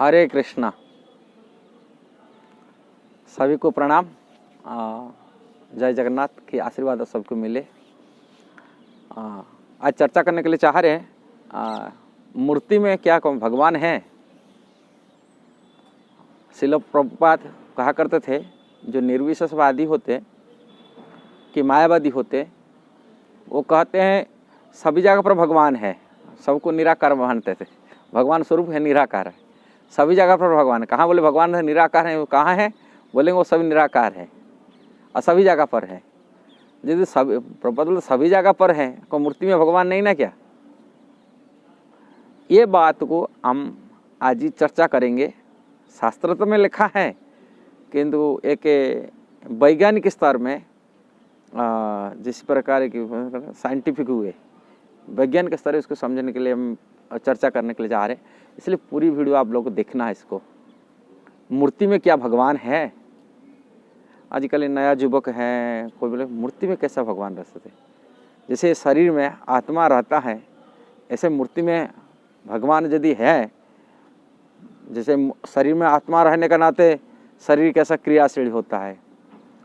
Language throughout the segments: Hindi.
हरे कृष्णा। सभी को प्रणाम। जय जगन्नाथ की आशीर्वाद सबको मिले। आज चर्चा करने के लिए चाह रहे हैं मूर्ति में क्या भगवान है। श्रील प्रभुपाद कहा करते थे जो निर्विशेषवादी होते कि मायावादी होते, वो कहते हैं सभी जगह पर भगवान है, सबको निराकार मानते थे। भगवान स्वरूप है, निराकार है, सभी जगह पर भगवान है। कहाँ बोले भगवान है निराकार है, वो कहाँ है बोलेंगे वो सभी निराकार है और सभी जगह पर है। यदि सभी प्रभुपाद सभी जगह पर है तो मूर्ति में भगवान नहीं ना क्या? ये बात को हम आज ही चर्चा करेंगे। शास्त्र तो में लिखा है किंतु एक वैज्ञानिक स्तर में जिस प्रकार की साइंटिफिक हुए वैज्ञानिक स्तर उसको समझने के लिए हम चर्चा करने के लिए जा रहे हैं। इसलिए पूरी वीडियो आप लोगों को देखना है। इसको मूर्ति में क्या भगवान है? आजकल नया युवक है, कोई बोले मूर्ति में कैसा भगवान रह सकते? जैसे शरीर में आत्मा रहता है ऐसे मूर्ति में भगवान यदि है। जैसे शरीर में आत्मा रहने का नाते शरीर कैसा क्रियाशील होता है,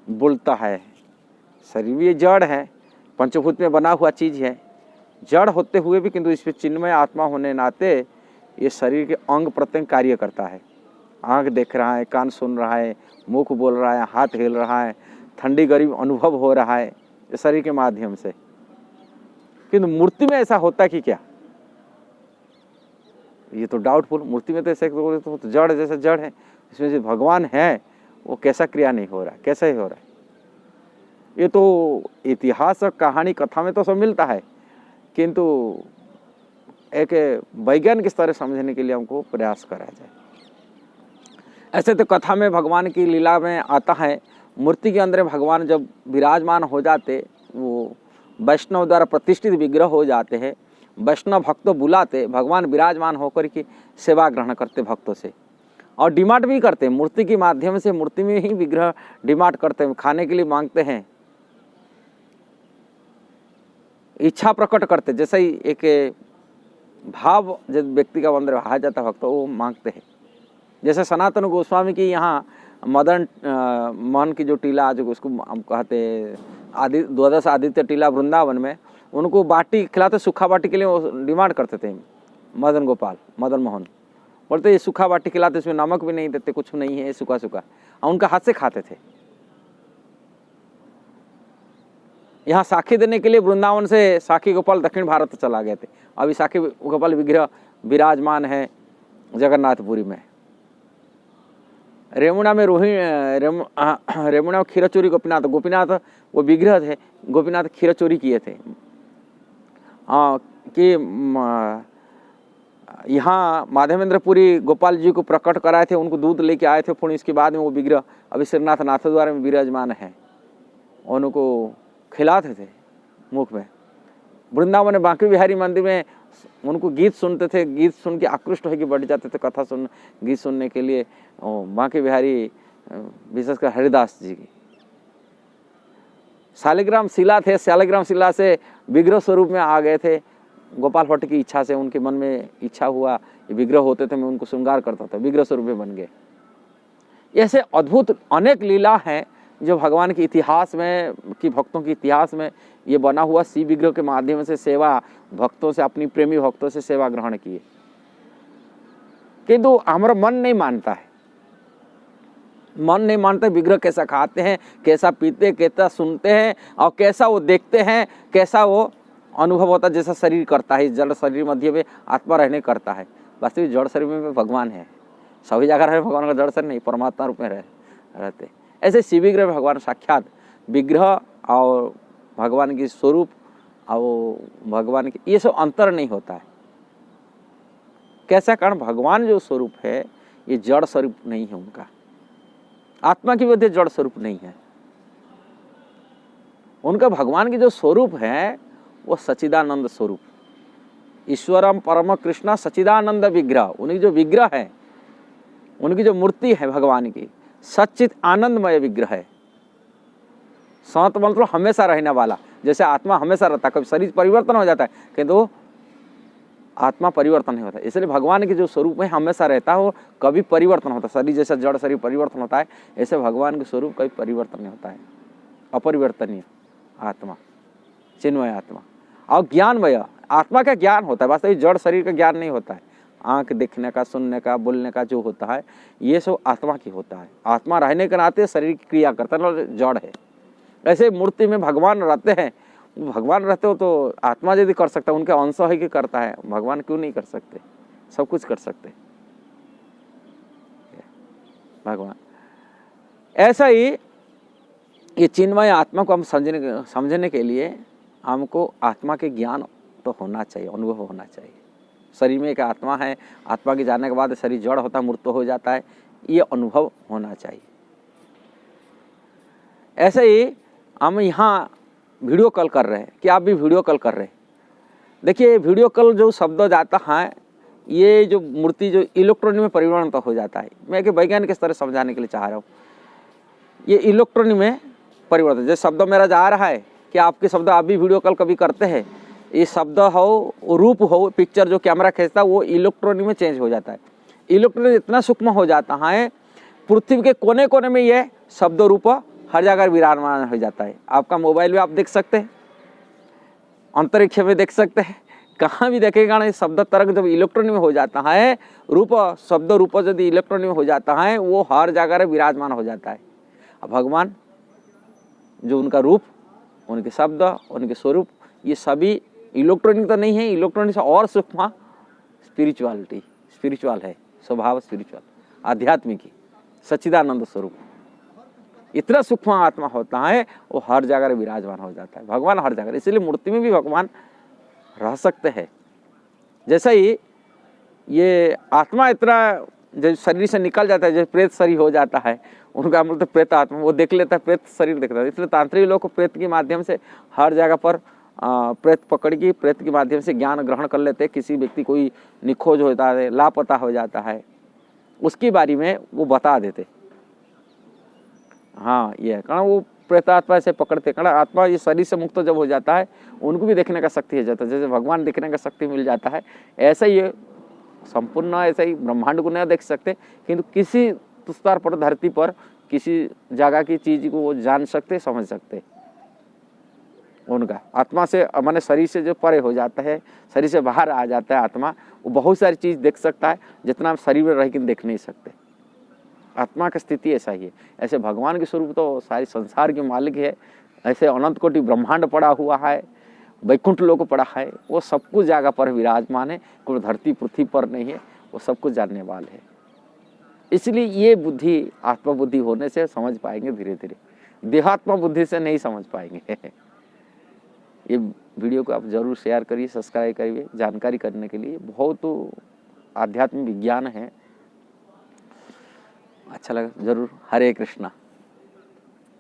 बोलता है। शरीर भी जड़ है, पंचभूत में बना हुआ चीज़ है, जड़ होते हुए भी किंतु इसमें चिन्मय आत्मा होने नाते ये शरीर के अंग प्रत्यंग कार्य करता है। आँख देख रहा है, कान सुन रहा है, मुख बोल रहा है, हाथ हिल रहा है, ठंडी गर्मी अनुभव हो रहा है ये शरीर के माध्यम से। किंतु मूर्ति में ऐसा होता कि क्या? ये तो डाउटफुल। मूर्ति में तो ऐसे तो जड़ जैसे जड़ है, इसमें जो भगवान है वो कैसा क्रिया नहीं हो रहा, कैसा ही हो रहा है? ये तो इतिहास और कहानी कथा में तो सब मिलता है, किंतु एक वैज्ञानिक स्तर समझने के लिए हमको प्रयास करा जाए। ऐसे तो कथा में भगवान की लीला में आता है, मूर्ति के अंदर भगवान जब विराजमान हो जाते, वो वैष्णव द्वारा प्रतिष्ठित विग्रह हो जाते हैं। वैष्णव भक्तों बुलाते, भगवान विराजमान होकर की सेवा ग्रहण करते भक्तों से और डिमांड भी करते। मूर्ति के माध्यम से मूर्ति में ही विग्रह डिमांड करते हैं, खाने के लिए मांगते हैं, इच्छा प्रकट करते। जैसे ही एक भाव जब व्यक्ति का अंदर आ जाता भक्त वो मांगते हैं। जैसे सनातन गोस्वामी की यहाँ मदन मोहन की जो टीला जो उसको हम कहते द्वादश आदित्य टीला वृंदावन में, उनको बाटी खिलाते, सूखा बाटी के लिए वो डिमांड करते थे। मदन मोहन बोलते ये सूखा बाटी खिलाते, इसमें नमक भी नहीं देते, कुछ नहीं है, सूखा सूखा, और उनका हाथ से खाते थे। यहाँ साखी देने के लिए वृंदावन से साखी गोपाल दक्षिण भारत चला गए थे। अभी साखी गोपाल विग्रह विराजमान है जगन्नाथपुरी में। रेमुणा में रेमुणा में खीरचोरी गोपीनाथ वो विग्रह थे, गोपीनाथ खीरचोरी किए थे। कि यहाँ माधवेंद्रपुरी गोपाल जी को प्रकट कराए थे, उनको दूध लेके आए थे। फिर इसके बाद में वो विग्रह अभी श्रीनाथ नाथद्वारा में विराजमान है, उनको खिलाते थे मुख में। वृंदावन में बांके बिहारी मंदिर में उनको गीत सुनते थे, गीत सुन के आकृष्ट होकर बढ़ जाते थे कथा सुन गीत सुनने के लिए। बांके बिहारी विशेषकर हरिदास जी की शालिग्राम शिला थे, शालिग्राम शिला से विग्रह स्वरूप में आ गए थे। गोपाल भट्ट की इच्छा से उनके मन में इच्छा हुआ ये विग्रह होते थे, मैं उनको श्रृंगार करता था, विग्रह स्वरूप में बन गए। ऐसे अद्भुत अनेक लीला हैं जो भगवान के इतिहास में कि भक्तों के इतिहास में ये बना हुआ सी विग्रह के माध्यम से सेवा भक्तों से, अपनी प्रेमी भक्तों से सेवा ग्रहण किए। किंतु हमारा मन नहीं मानता है, मन नहीं मानता विग्रह कैसा खाते हैं, कैसा पीते, कैसा सुनते हैं और कैसा वो देखते हैं, कैसा वो अनुभव होता है। जैसा शरीर करता है, जड़ शरीर मध्य में आत्मा रहने करता है। वास्तविक जड़ शरीर में भगवान है, सभी जगह रहे भगवान का जड़ शरीर नहीं, परमात्मा रूप में रहते। ऐसे शिव विग्रह भगवान साक्षात विग्रह और भगवान की स्वरूप और भगवान की ये सब अंतर नहीं होता है। कैसा? कारण भगवान जो स्वरूप है ये जड़ स्वरूप नहीं है, उनका आत्मा की वजह जड़ स्वरूप नहीं है। उनका भगवान की जो स्वरूप है वो सच्चिदानंद स्वरूप, ईश्वरम परम कृष्ण सच्चिदानंद विग्रह। उनकी जो विग्रह है, उनकी जो मूर्ति है भगवान की, सच्चित आनंदमय विग्रह है। सत मतलब हमेशा रहने वाला। जैसे आत्मा हमेशा रहता है, कभी शरीर परिवर्तन हो जाता है, किंतु आत्मा परिवर्तन नहीं होता। इसलिए भगवान के जो स्वरूप में हमेशा रहता है वो कभी परिवर्तन होता है। शरीर जैसा जड़ शरीर परिवर्तन होता है, ऐसे भगवान के स्वरूप कभी परिवर्तन नहीं होता है। अपरिवर्तनीय आत्मा, चिन्मय आत्मा। और ज्ञानमय, आत्मा का ज्ञान होता है, वास्तविक जड़ शरीर का ज्ञान नहीं होता है। आंख देखने का, सुनने का, बोलने का जो होता है ये सब आत्मा की होता है। आत्मा रहने के नाते शरीर की क्रिया करता है, जड़ है। ऐसे मूर्ति में भगवान रहते हैं, भगवान रहते हो तो आत्मा यदि कर सकता है, उनके अंश है कि करता है, भगवान क्यों नहीं कर सकते? सब कुछ कर सकते भगवान। ऐसा ही ये चिन्मय आत्मा को हम समझने के लिए हमको आत्मा के ज्ञान तो होना चाहिए, अनुभव होना चाहिए। शरीर में एक आत्मा है, आत्मा के जाने के बाद शरीर जड़ होता है, मूर्त हो जाता है, ये अनुभव होना चाहिए। ऐसे ही हम यहाँ वीडियो कॉल कर रहे हैं कि आप भी वीडियो कॉल कर रहे हैं। देखिए वीडियो कॉल जो शब्द जाता है, ये जो मूर्ति जो इलेक्ट्रॉनिक में परिवर्तन तो हो जाता है। मैं एक वैज्ञानिक स्तर से समझाने के लिए चाह रहा हूँ। ये इलेक्ट्रॉनिक में परिवर्तन, जैसे शब्द मेरा जा रहा है कि आपके शब्द आप भी वीडियो कॉल कभी करते हैं, ये शब्द हो, रूप हो, पिक्चर जो कैमरा खींचता है वो इलेक्ट्रॉनिक में चेंज हो जाता है। इलेक्ट्रॉनिक इतना सूक्ष्म हो जाता है, पृथ्वी के कोने कोने में ये शब्द रूप हर जगह विराजमान हो जाता है। आपका मोबाइल में आप देख सकते हैं, अंतरिक्ष में देख सकते हैं, कहाँ भी देखेगा ना, शब्द तरंग जब इलेक्ट्रॉनिक में हो जाता है, रूप शब्द रूप यदि इलेक्ट्रॉनिक में हो जाता है, वो हर जगह विराजमान हो जाता है। अब भगवान जो उनका रूप, उनके शब्द, उनके स्वरूप, ये सभी इलेक्ट्रॉनिक तो नहीं है, इलेक्ट्रॉनिक से और सूक्ष्म स्पिरिचुअल है, स्वभाव स्पिरिचुअल, आध्यात्मिक, सच्चिदानंद स्वरूप। इतना सूक्ष्म आत्मा होता है, वो हर जगह विराजमान हो जाता है। भगवान हर जगह, इसलिए मूर्ति में भी भगवान रह सकते हैं। जैसा ही ये आत्मा इतना जब शरीर से निकल जाता है, जैसे प्रेत शरीर हो जाता है, उनका मतलब प्रेत आत्मा वो देख लेता है, प्रेत शरीर देखता है। इसलिए तांत्रिक लोग को प्रेत के माध्यम से हर जगह पर प्रेत पकड़ के प्रेत के माध्यम से ज्ञान ग्रहण कर लेते हैं। किसी व्यक्ति कोई निखोज होता है, लापता हो जाता है, उसके बारे में वो बता देते। हाँ, ये कारण वो प्रेतात्मा से पकड़ते, कारण आत्मा ये शरीर से मुक्त जब हो जाता है, उनको भी देखने का शक्ति हो जाता है। जैसे भगवान देखने का शक्ति मिल जाता है, ऐसा ही संपूर्ण, ऐसा ही ब्रह्मांड को नहीं देख सकते, किंतु किसी स्तर पर धरती पर किसी जगह की चीज को वो जान सकते, समझ सकते। उनका आत्मा से माने शरीर से जो परे हो जाता है, शरीर से बाहर आ जाता है आत्मा, वो बहुत सारी चीज देख सकता है जितना शरीर में रह के देख नहीं सकते। आत्मा की स्थिति ऐसा ही है। ऐसे भगवान के स्वरूप तो सारी संसार के मालिक है, ऐसे अनंत कोटि ब्रह्मांड पड़ा हुआ है, वैकुंठ लोक पड़ा है, वो सब कुछ जगह पर विराजमान है, कोई धरती पृथ्वी पर नहीं है, वो सब कुछ जानने वाले है। इसलिए ये बुद्धि आत्मा बुद्धि होने से समझ पाएंगे धीरे धीरे, देहात्मा बुद्धि से नहीं समझ पाएंगे। ये वीडियो को आप जरूर शेयर करिए, सब्सक्राइब करिए, जानकारी करने के लिए बहुत आध्यात्मिक विज्ञान है। अच्छा लगा जरूर। हरे कृष्णा।